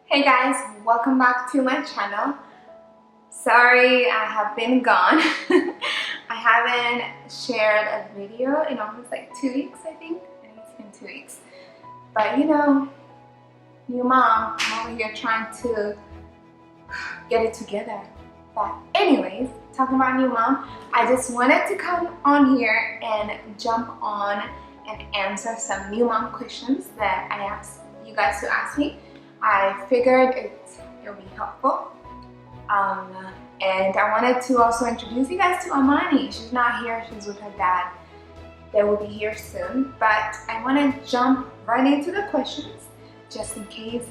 Hey guys, welcome back to my channel. Sorry I have been gone. I haven't shared a video in almost like 2 weeks, I think it's been 2 weeks. But you know, new mom, I'm over here trying to get it together. But anyways, talking about new mom, I just wanted to come on here and jump on and answer some new mom questions that I asked you guys to ask me. I figured it'll be helpful. And I wanted to also introduce you guys to Amani. She's not here, she's with her dad. They will be here soon, but I want to jump right into the questions just in case,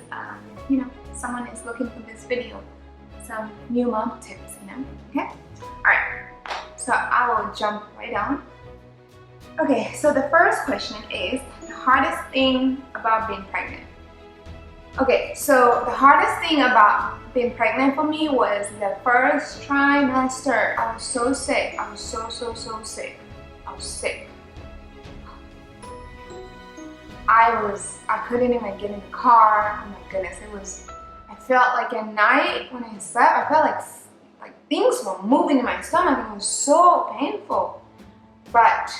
you know, someone is looking for this video. Some new mom tips, you know, okay? Alright, so I will jump right on. Okay, so the first question is the hardest thing about being pregnant. Okay, so the hardest thing about being pregnant for me was the first trimester. I was so sick. I was so sick. I was sick. I couldn't even get in the car. Oh my goodness, I felt like at night when I slept, I felt like things were moving in my stomach. It was so painful. But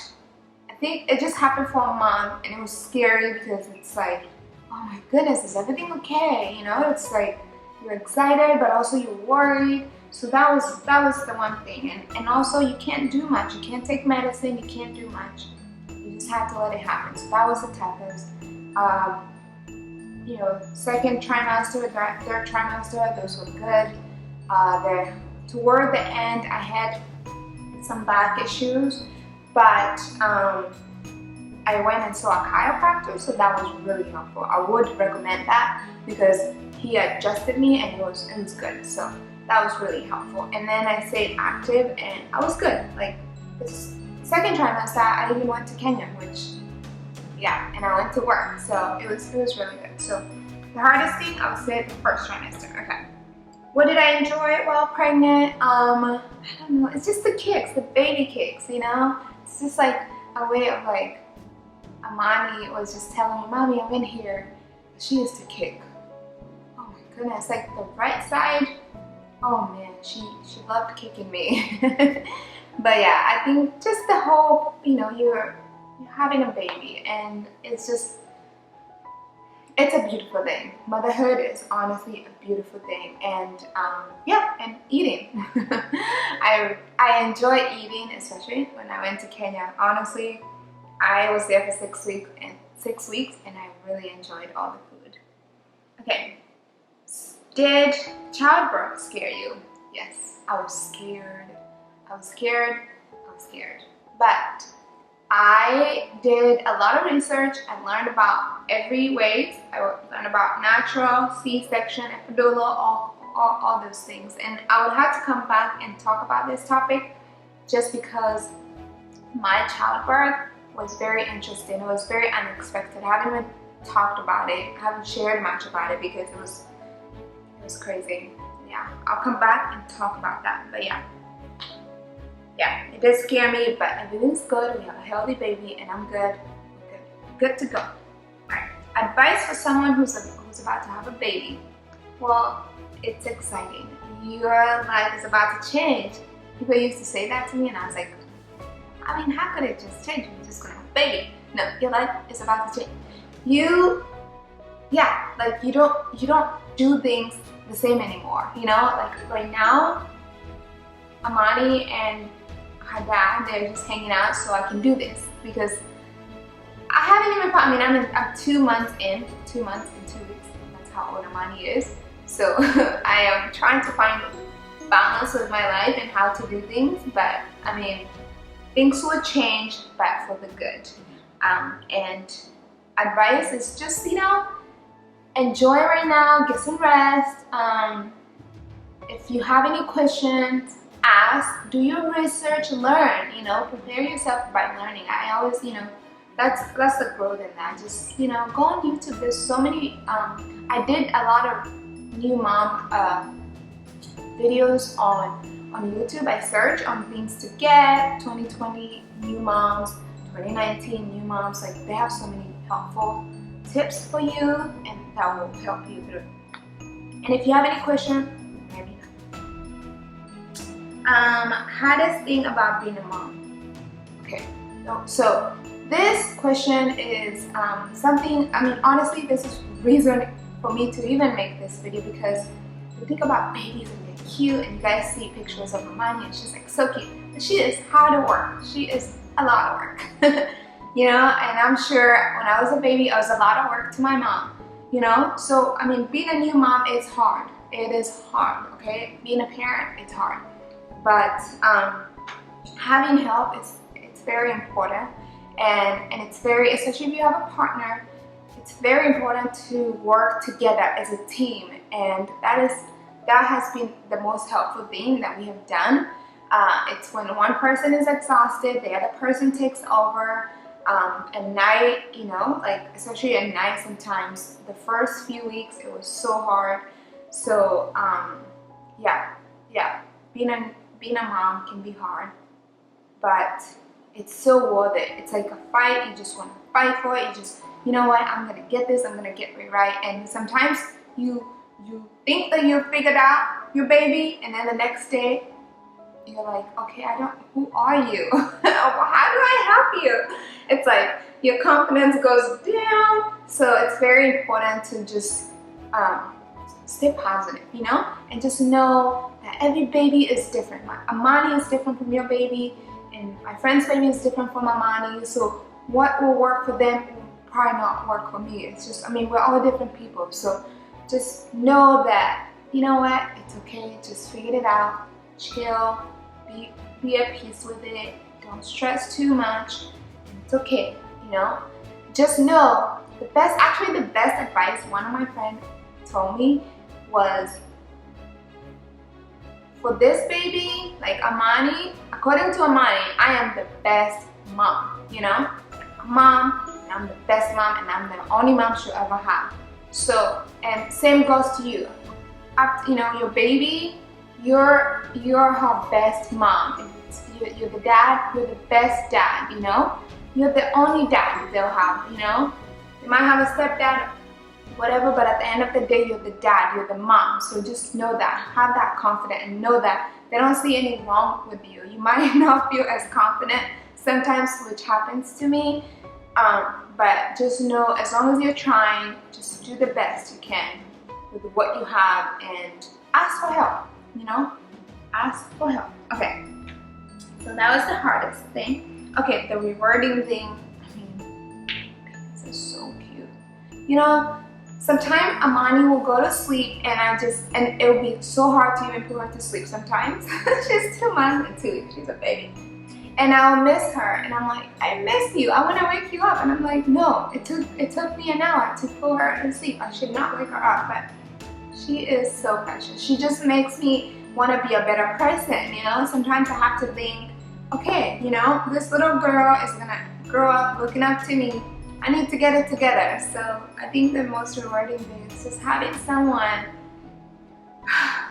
I think it just happened for a month and it was scary because it's like, oh my goodness, is everything okay? You know, it's like you're excited, but also you're worried. So that was the one thing. And also you can't do much. You can't take medicine. You can't do much. You just have to let it happen. So that was the toughest. You know, second trimester, third trimester, those were good. Toward the end, I had some back issues, but I went and saw a chiropractor, so that was really helpful. I would recommend that because he adjusted me and it was good. So that was really helpful. And then I stayed active and I was good. Like this second trimester, I even went to Kenya, which, yeah, and I went to work. So it was really good. So the hardest thing, I would say the first trimester. Okay. What did I enjoy while pregnant? I don't know. It's just the kicks, the baby kicks, you know? It's just like a way of like, Amani was just telling me, Mommy, I'm in here. She used to kick. Oh my goodness, like the right side. Oh man, she loved kicking me. But yeah, I think just the whole, you know, you're having a baby and it's a beautiful thing. Motherhood is honestly a beautiful thing, and yeah, and eating. I enjoy eating, especially when I went to Kenya. Honestly, I was there for 6 weeks and I really enjoyed all the food. Okay, did childbirth scare you? Yes, I was scared. But I did a lot of research. I learned about every way. I learned about natural, C-section, epidural, all those things. And I would have to come back and talk about this topic just because my childbirth was very interesting. It was very unexpected. I haven't even talked about it. I haven't shared much about it because it was crazy. Yeah, I'll come back and talk about that. But yeah, it did scare me, but everything's good. We have a healthy baby and I'm good. Good to go. Alright, advice for someone who's about to have a baby. Well, it's exciting. Your life is about to change. People used to say that to me and I was like, I mean, how could it just change? You're just gonna have a baby. No, your life is about to change. You don't do things the same anymore. You know, like right now, Amani and her dad, they're just hanging out so I can do this because I haven't even, I'm 2 months in, 2 months and 2 weeks. That's how old Amani is. So I am trying to find balance with my life and how to do things, but I mean, things will change, but for the good. And advice is just, you know, enjoy right now, get some rest. If you have any questions, ask, do your research, learn, you know, prepare yourself by learning. I always, you know, that's the growth in that. Just, you know, go on YouTube. There's so many, I did a lot of new mom videos on YouTube. I search on things to get, 2020 new moms, 2019 new moms. Like they have so many helpful tips for you and that will help you through And if you have any question, maybe hardest thing about being a mom. Okay, so this question is something, I mean, honestly, this is reason for me to even make this video, because you think about babies and they're cute, and you guys see pictures of Amani and she's like so cute, but she is hard work. She is a lot of work. You know, and I'm sure when I was a baby, it was a lot of work to my mom, you know? So, I mean, being a new mom is hard. It is hard, okay? Being a parent, it's hard. But having help, it's very important. And it's very, especially if you have a partner, it's very important to work together as a team. And that has been the most helpful thing that we have done. It's when one person is exhausted, the other person takes over. At night, you know, like especially at night sometimes, the first few weeks it was so hard. So yeah, being a mom can be hard, but it's so worth it. It's like a fight. You just want to fight for it. You just, you know what, I'm gonna get this, I'm gonna get it right. And sometimes you think that you've figured out your baby, and then the next day you're like, okay, who are you? How do I help you? It's like your confidence goes down. So it's very important to just stay positive, you know? And just know that every baby is different. Amani is different from your baby, and my friend's baby is different from Amani. So what will work for them will probably not work for me. It's just, I mean, we're all different people. So just know that, you know what, it's okay. Just figure it out, chill. Be at peace with it. Don't stress too much. It's okay, you know. Just know the best advice one of my friends told me was, for this baby, like Amani, according to Amani, I am the best mom, you know. Mom, and I'm the best mom, and I'm the only mom she'll ever have. So, and same goes to you. You know, your baby, you're her best mom. You're the dad, you're the best dad, you know? You're the only dad they'll have, you know? They might have a stepdad, whatever, but at the end of the day, you're the dad, you're the mom. So just know that, have that confidence, and know that they don't see anything wrong with you. You might not feel as confident sometimes, which happens to me, but just know, as long as you're trying, just do the best you can with what you have, and ask for help, you know? Ask for help. Okay, so that was the hardest thing. Okay, the rewarding thing, I mean, this is so cute. You know, sometimes Amani will go to sleep, and it'll be so hard to even put her to sleep sometimes. She's 2 months and 2 weeks, she's a baby. And I'll miss her, and I'm like, I miss you, I want to wake you up. And I'm like, no, it took me an hour to put her to sleep. I should not wake her up, but she is so precious. She just makes me want to be a better person, you know? Sometimes I have to think, okay, you know, this little girl is gonna grow up looking up to me. I need to get it together. So I think the most rewarding thing is just having someone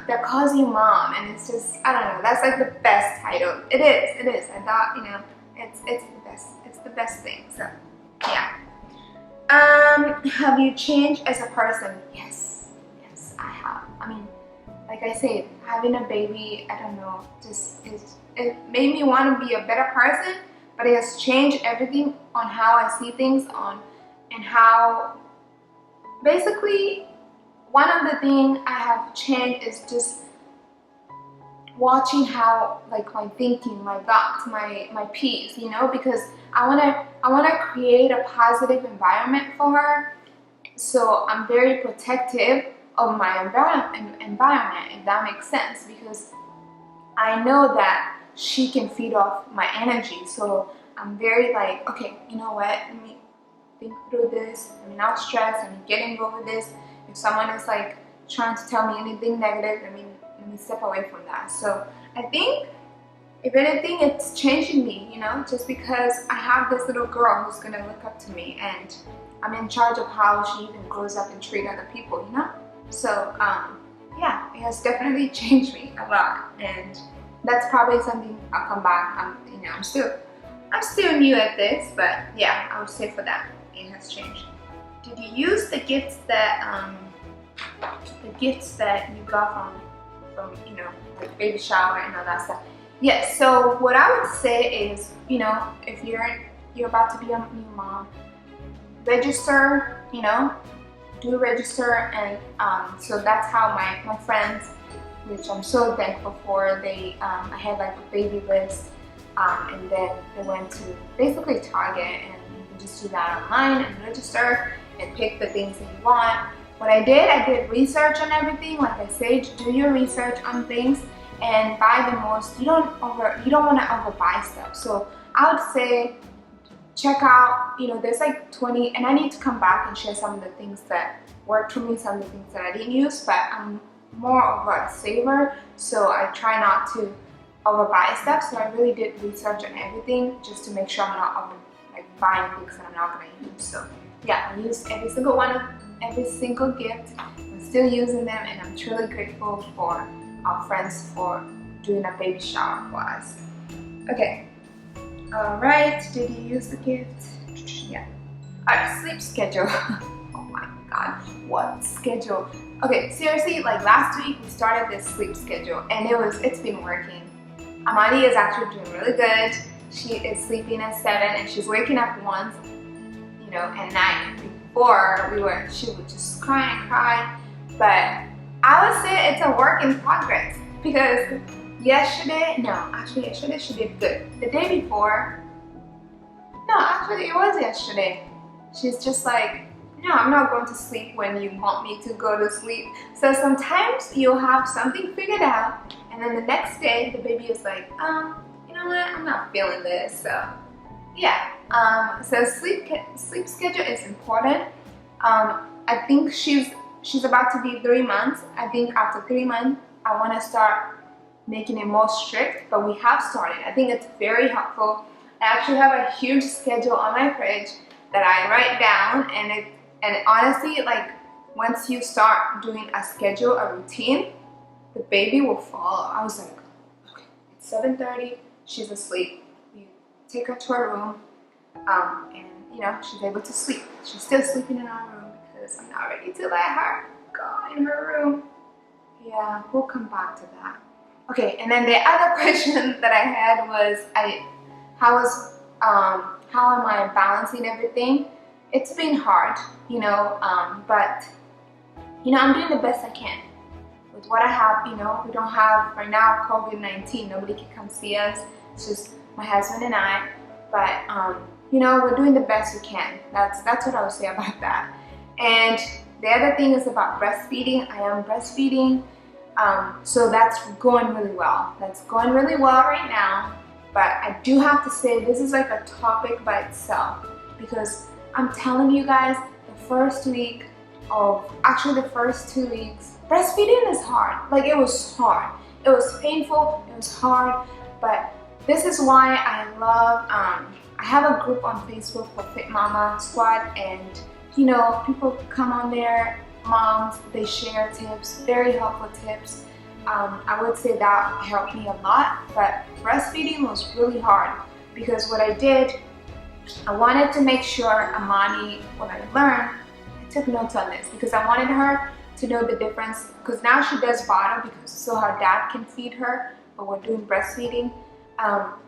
that calls you mom, and it's just, I don't know, that's like the best title. It is. I thought, you know, it's the best thing. So yeah. Have you changed as a person? Yes, I have. I mean, like I said, having a baby, I don't know, it made me want to be a better person, but it has changed everything on how I see things, and how, basically, one of the things I have changed is just watching how, like, my thinking, my thoughts, my peace, you know, because I wanna create a positive environment for her. So I'm very protective of my environment, if that makes sense, because I know that she can feed off my energy. So I'm very like, okay, you know what, let me think through this, let me not stress, let me get involved with this. If someone is like trying to tell me anything negative, let me step away from that. So I think, if anything, it's changing me, you know, just because I have this little girl who's gonna look up to me, and I'm in charge of how she even grows up and treat other people, you know. So yeah, it has definitely changed me a lot, and that's probably something I'll come back. You know, I'm still new at this, but yeah, I would say for that, it has changed. Did you use the gifts that the gifts that you got from you know, like baby shower and all that stuff. Yes, so what I would say is, you know, if you're about to be a new mom, register, you know, do register. And so that's how my friends, which I'm so thankful for, they I had like a baby list, and then they went to basically Target, and you can just do that online and register and pick the things that you want. What I did research on everything. Like I say, do your research on things and buy the most. You don't want to overbuy stuff. So I would say check out, you know, there's like 20, and I need to come back and share some of the things that worked for me, some of the things that I didn't use, but I'm more of a saver, so I try not to overbuy stuff. So I really did research on everything just to make sure I'm not buying things that I'm not going to use. So yeah, I used every single one, every single gift. I'm still using them, and I'm truly grateful for our friends for doing a baby shower for us. Okay. Alright, did you use the gift? Yeah. Alright, sleep schedule. Oh my god, what schedule? Okay, seriously, like last week we started this sleep schedule, and it's been working. Amani is actually doing really good. She is sleeping at 7 and she's waking up once, you know, at night. Before she would just cry and cry. But I would say it's a work in progress, because yesterday she did good. The day before, no, actually it was yesterday. She's just like, no, I'm not going to sleep when you want me to go to sleep. So sometimes you'll have something figured out, and then the next day the baby is like, you know what, I'm not feeling this. So yeah, so sleep schedule is important. I think she's about to be 3 months. I think after 3 months I want to start making it more strict, but we have started. I think it's very helpful. I actually have a huge schedule on my fridge that I write down, and honestly, like once you start doing a schedule, a routine, the baby will follow. I was like, okay, it's 7:30, she's asleep. We take her to her room, and you know, she's able to sleep. She's still sleeping in our room because I'm not ready to let her go in her room. Yeah, we'll come back to that. Okay, and then the other question that I had was, how am I balancing everything? It's been hard, you know, but you know, I'm doing the best I can with what I have. You know, we don't have right now COVID-19. Nobody can come see us. It's just my husband and I. But you know, we're doing the best we can. That's what I would say about that. And the other thing is about breastfeeding. I am breastfeeding. So that's going really well. That's going really well right now. But I do have to say, this is like a topic by itself, because I'm telling you guys, the first 2 weeks, breastfeeding is hard. Like, it was hard. It was painful. It was hard. But this is why I love, I have a group on Facebook for Fit Mama Squad, and you know, people come on there, moms, they share tips, very helpful tips. I would say that helped me a lot, but breastfeeding was really hard, because what I did, I wanted to make sure Amani, what I learned, I took notes on this, because I wanted her to know the difference, because now she does bottle because so her dad can feed her, but we're doing breastfeeding.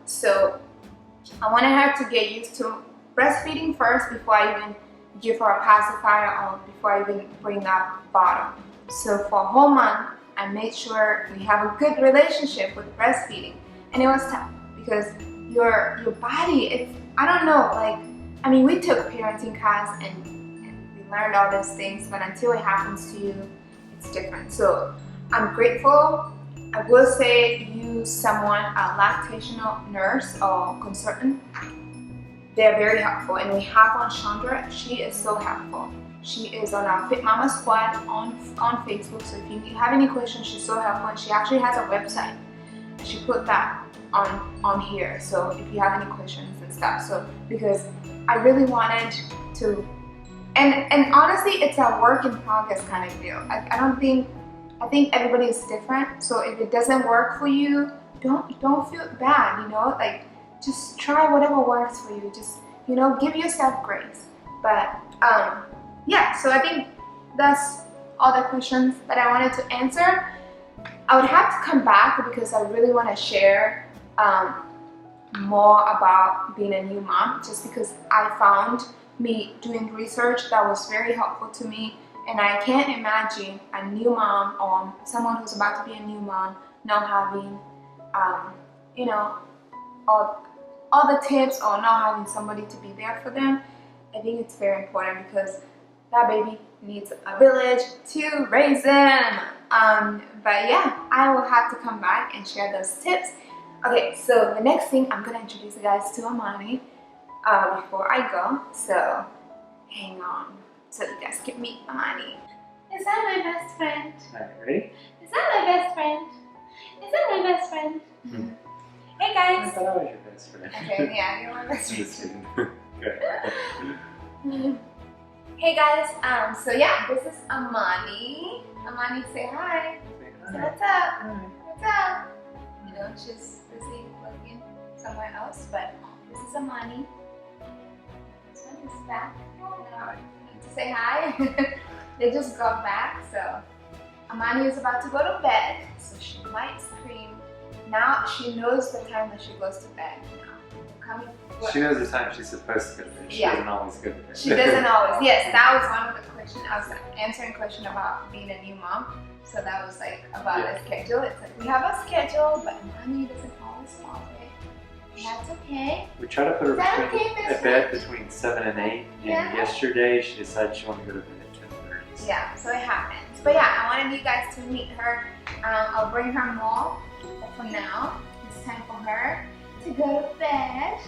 So I wanted her to get used to breastfeeding first before I even give her a pacifier, or before I even bring up bottle. So for a whole month, I made sure we have a good relationship with breastfeeding. And it was tough, because your body, I don't know, like, I mean, we took parenting class and we learned all those things, but until it happens to you, it's different. So I'm grateful. I will say, use someone, a lactational nurse or consultant. They're very helpful, and we have on Chandra. She is so helpful. She is on our Fit Mama Squad on Facebook. So if you have any questions, she's so helpful. And she actually has a website. She put that on here. So if you have any questions and stuff. So because I really wanted to, and honestly, it's a work in progress kind of deal. I think everybody is different. So if it doesn't work for you, don't feel bad. You know, like, just try whatever works for you. Just, you know, give yourself grace. But yeah, so I think that's all the questions that I wanted to answer. I would have to come back because I really want to share more about being a new mom, just because I found me doing research that was very helpful to me, and I can't imagine a new mom or someone who's about to be a new mom not having you know, all the tips or not having somebody to be there for them. I think it's very important because that baby needs a village to raise them. But yeah, I will have to come back and share those tips. Okay, so the next thing, I'm gonna introduce you guys to Amani before I go. So hang on so you guys can meet Amani. Is that my best friend? Alright, ready? Is that my best friend? Is that my best friend? Hey guys! I thought I was your best friend. Okay, yeah, you're my best friend. Just kidding. Good. Hey guys, so yeah, this is Amani. Amani, say hi. Say So hi. what's up? Hi. What's up? You know, she's busy looking somewhere else, but this is Amani. This one is back. Hi. Need to say hi. They just got back, so Amani is about to go to bed, so she might scream. Now she knows the time that she goes to bed. She knows the time she's supposed to go to bed. She doesn't always go to bed. She doesn't always. Yes, that was one of the questions. I was answering a question about being a new mom. So that was like about a schedule. It's like we have a schedule, but Amani doesn't always follow it. And that's okay. We try to put her Best at bed between 7 and 8. Yeah. And yesterday she decided she wanted to go to bed at 10:30. Yeah, so it happens. But yeah, I wanted you guys to meet her. I'll bring her more. But for now, it's time for her to go to bed.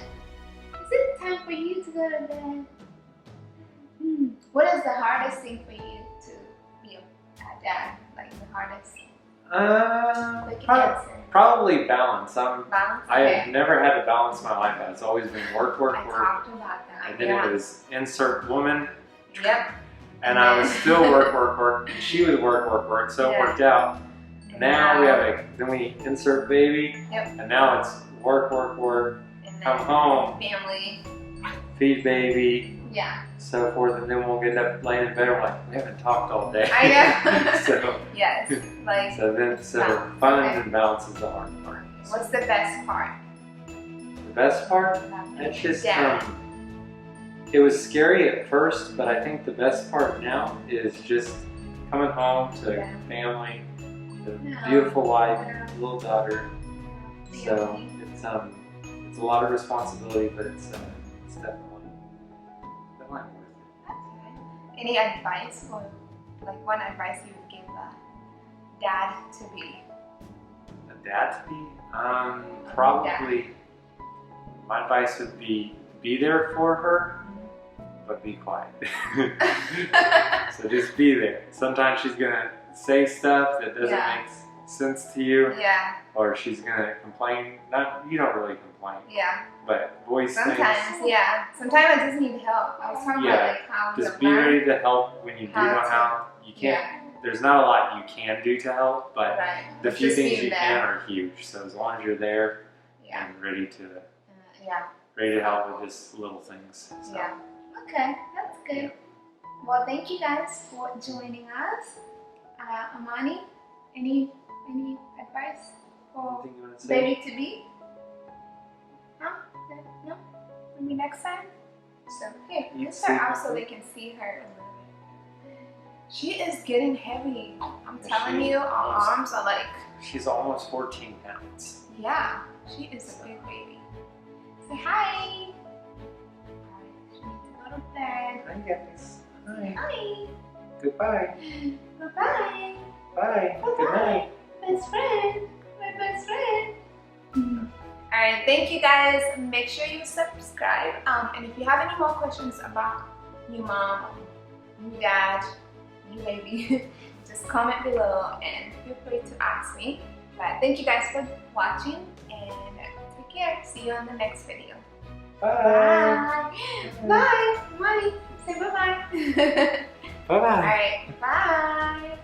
Is it time for you to go to bed? What is the hardest thing for you to be a dad? Like the hardest? Quick answer. Probably balance. Balance? I Okay. have never had to balance my life out. It's always been work, work, I work. talked about that. And then it was insert woman. Yep. And I was still work, work, work. And she was work, work, work. So it worked out. Now we have then we insert baby. Yep. And now it's work, work, work. And Come home. Family. Feed baby. Yeah. So forth. And then we'll get up laying in bed. We're like, we haven't talked all day. I know. So Yes. Like. So balance and balance is the hard part. What's the best part? The best part? It's just Dad. it was scary at first, but I think the best part now is just coming home to family, the beautiful wife, little daughter. So it's a lot of responsibility, but it's definitely worth it. Any advice, or like one advice you would give a dad to be? A dad to be? Probably my advice would be there for her, but be quiet. So just be there. Sometimes she's gonna say stuff that doesn't make sense to you. Yeah. Or she's gonna complain. You don't really complain. Yeah. But voice Sometimes, things. yeah. Sometimes I just need help. I was talking about like how just be ready to help when you do know how. You can't. There's not a lot you can do to help, but the few things you can are huge. So as long as you're there and ready to help with just little things. So. Yeah. Okay, that's good. Yeah. Well, thank you guys for joining us. Amani, any advice for Anything you want to say? baby to be? Huh? No? Maybe next time? So here, lift her up so they can see her a little bit. She is getting heavy. I'm telling you, our arms are like... She's almost 14 pounds. Yeah, she is a big baby. Say hi! Alright, she needs to go to bed. Hi guys. Hi. Hi! Goodbye. Goodbye! Bye. Good night. Best friend! My best friend! Alright, thank you guys. Make sure you subscribe. And if you have any more questions about new mom, new dad, new baby, just comment below and feel free to ask me. But thank you guys for watching and take care. See you on the next video. Bye. Bye! Bye! Money, say bye-bye. Bye-bye. Alright, bye!